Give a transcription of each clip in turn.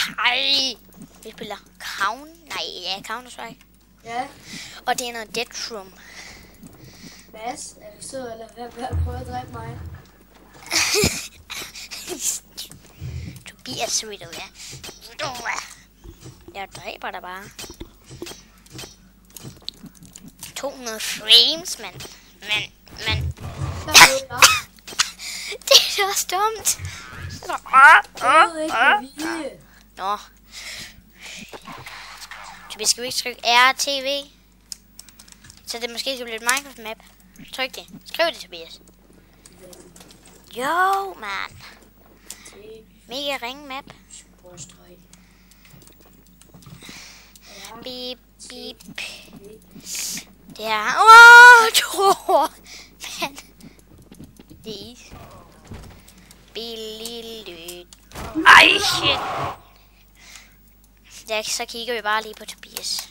Hej! Vi spiller Counter-Strike. Ja. Og det er noget Death Room. Mads, er du sød, eller hvad prøver at dræbe mig? Tobias, ved du hvad? Jeg dræber dig bare. 200 frames, men. Det er så stumt. Nå. Tobias, skal vi ikke trykke RTV? Så det måske skal blive et Minecraft map. Tryk det. Skriv det, Tobias. Jo, man. Mega ring map. Beep, beep. Det er... Thor! Men... Det er... Billig. Ej, shit! Så kigger vi bare lige på Tobias.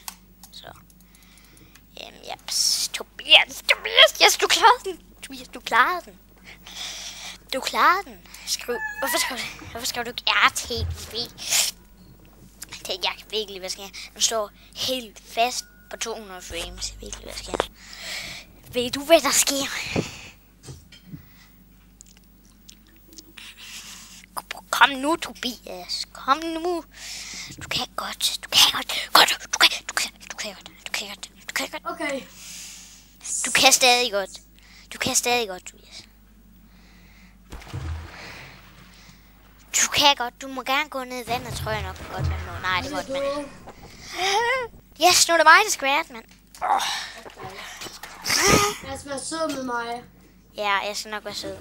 Så. Jeps. Tobias! Yes, du klarede den! Tobias, du klarede den. Du klarede den. Hvorfor skrev du ikke RTV? Jeg kan virkelig, hvad skal jeg? Den står helt fast på 200 frames. Virkelig, hvad skal jeg? Ved du, hvad der sker? Kom nu, Tobias. Kom nu. Du kan godt. Du kan godt. Okay. Du kan stadig godt, Tobias. Du kan godt. Du må gerne gå ned i vandet, tror jeg nok godt, man må. Nej, det må man. Yes, nu er det mig, der skal være, mand. Jeg skal være sød med mig. Ja, jeg skal nok være sød.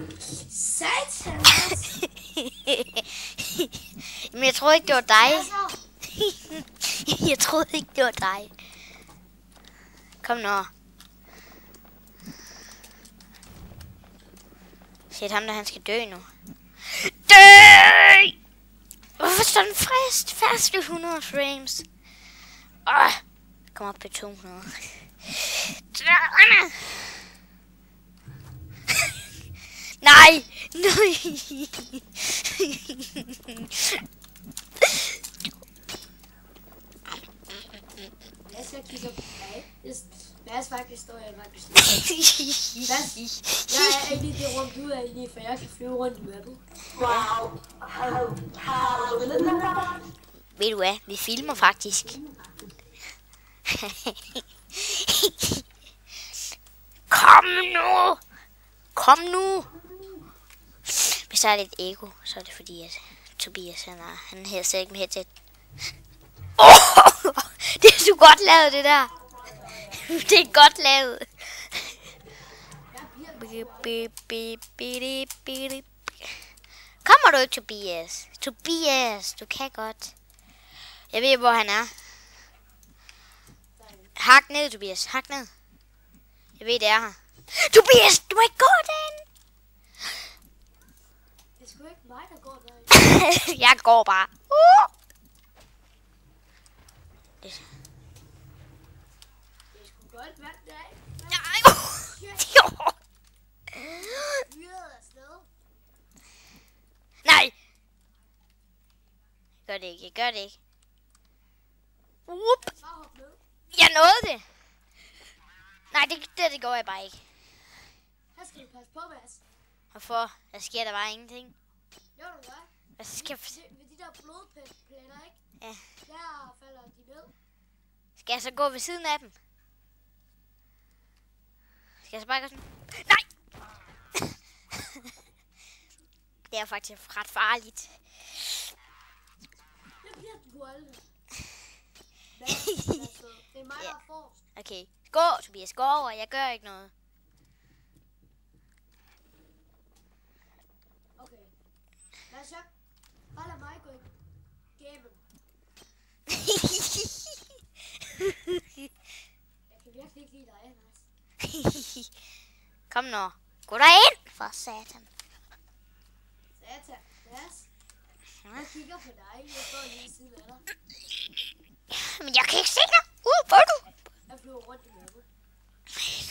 Satan! Men jeg troede ikke, det var dig. Jeg troede ikke, det var dig. Kom nu. Shit, ham der, han skal dø nu. Dø! Hvorfor står den fast ved 100 frames? Kom op på 200. Nej! Jeg skal kigge på dig. Mads faktisk står jeg faktisk. Jeg er ikke i det rum, du er i, for jeg kan flyve rundt i mappet. Wow. Ved du hvad? Vi filmer faktisk. Kom nu! Hvis der er lidt ego, så er det fordi, at Tobias, han hedder slet ikke med headset. Det er så godt lavet, det der. Det er godt lavet. Kommer du ikke, Tobias? Tobias, du kan godt. Jeg ved, hvor han er. Hak ned, Tobias. Hak ned. Jeg ved, det er her. Tobias, du må ikke gå derinde. Det er sgu ikke mig, der går derinde. Jeg går bare. Det er sgu godt vand der. Nej. Gør det ikke. Whoop. Jeg nåede det. Nej, det går jeg bare ikke. Her skal du passe på, Mads. Hvorfor? Der sker der bare ingenting. Jo, du gør. Hvad skal Ved de der blodpletter, ikke? Ja. Der falder de ned. Skal jeg så gå ved siden af dem? Skal jeg så bare gå sådan? Nej! Det er faktisk ret farligt. Jeg bliver den på alle. Det er mig, der er forrest. Okay. Gå, Tobias. Gå over. Jeg gør ikke noget. Okay. Lad så. Bare lad mig gå i gamen. Jeg kan virkelig ikke lide dig, Mads. Kom nu. Gå derind! For satan. Satan. Mads. Jeg kigger på dig. Jeg står lige ved siden af dig. Men jeg kan ikke se dig. Hvor er du? Jeg flyver rundt i mappet.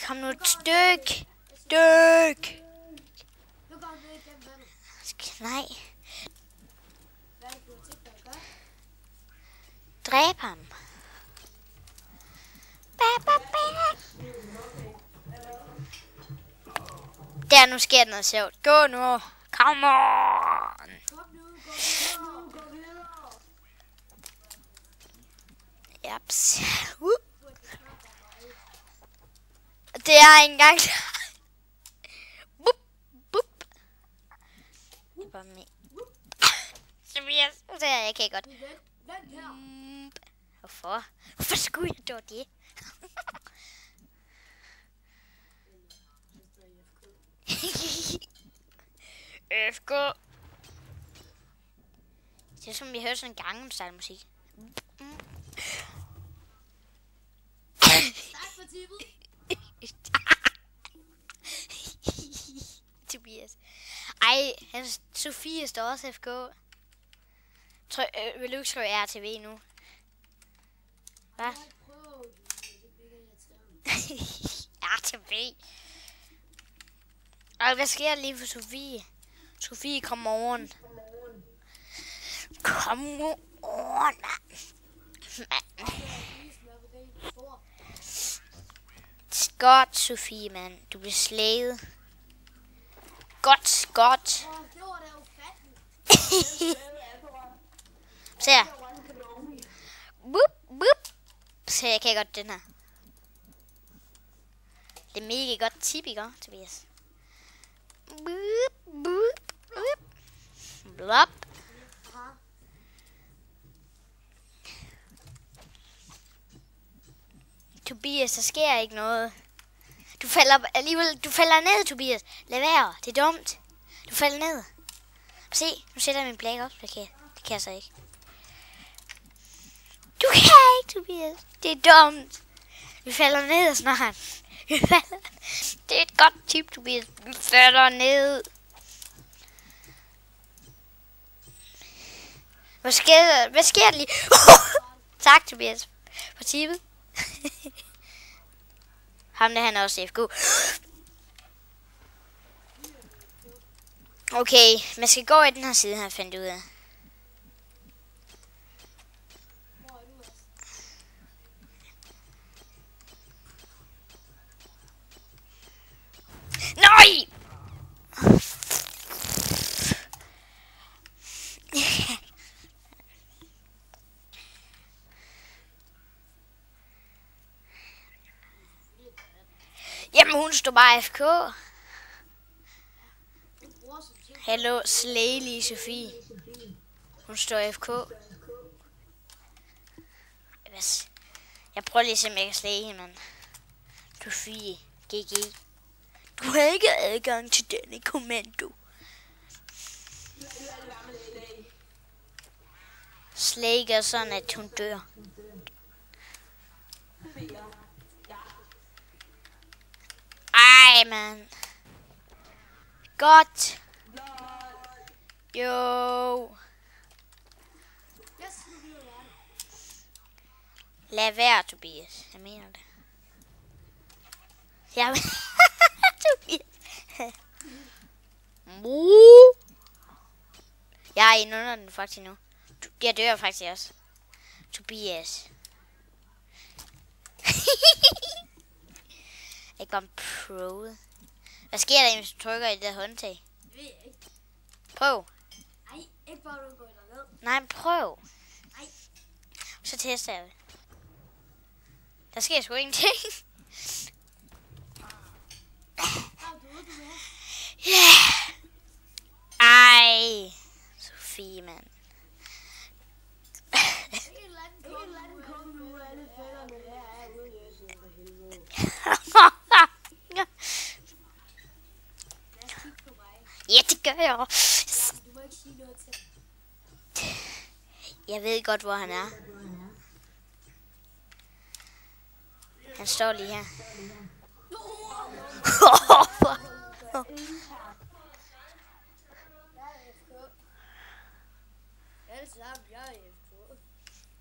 Kom nu et styk. Nu går du ned igennem vandet. Nej. Hvad er det, du har tænkt dig at gøre? dræbe ham. Der, nu sker noget sjovt. Gå nu. Come on. Japs. Det er ikke engang. Bup, bup. Det var mig. Tobias, så jeg kan godt. Hvorfor? Hvorfor skulle jeg dog det? FK. Det er som vi hører sådan en Gangnam Style musik. Tak for tippet. Tobias. Ej, Sofie står også FK. Vil du ikke skrive RTV nu? Hvad? RTV. Og hvad sker der lige for Sofie? Sofie, kom on. Kom on, mand. Godt, Sofie, mand. Du bliver slaget. Godt. Se her. Boop. Se, jeg kan godt den her. Det er mega godt tip, ikke, Tobias? Boop. Blop. Tobias, der sker ikke noget. Du falder ned, Tobias. Lad være, det er dumt. Du falder ned. Se, nu sætter jeg min Black Ops plakat. Det kan jeg så ikke. Du kan ikke, Tobias. Det er dumt. Vi falder ned snart. Det er et godt tip, Tobias. Vi falder ned. Hvad sker der lige? Tak, Tobias. For tippet. Ham der, han er også FK. Okay, man skal gå i den her side, han fandt ud af. Nej! Jamen, hun står bare FK. Hallo, Slagelig Sofie. Hun står FK. Jeg prøver lige at se, om jeg kan slage hende, mand. Sofie, GG. Du har ikke adgang til denne kommando. Slag er sådan, at hun dør. Ej, mand. Godt. Jo. Lad være, Tobias. Jeg mener det. Jeg Tobias. Jeg er inde under den faktisk nu. Jeg dør faktisk også. Tobias. Jeg går pro. Hvad sker der, hvis du trykker i det der håndtag? Det ved jeg ikke. Prøv. Nej, ikke bare du går derned. Nej, prøv. Nej. Så tester jeg det. Der sker sgu ingenting. Yeah. Ej. Sofie, mand. Ja, det gør jeg også. Jeg ved godt, hvor han er. Han står lige her.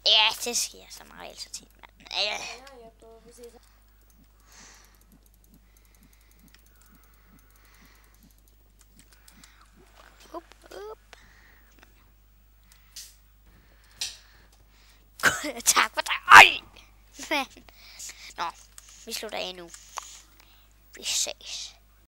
Ja, det sker som regel så tit, mand. Ja. Up. Tak for dig. Ej! Nå, vi slutter af nu. Vi ses.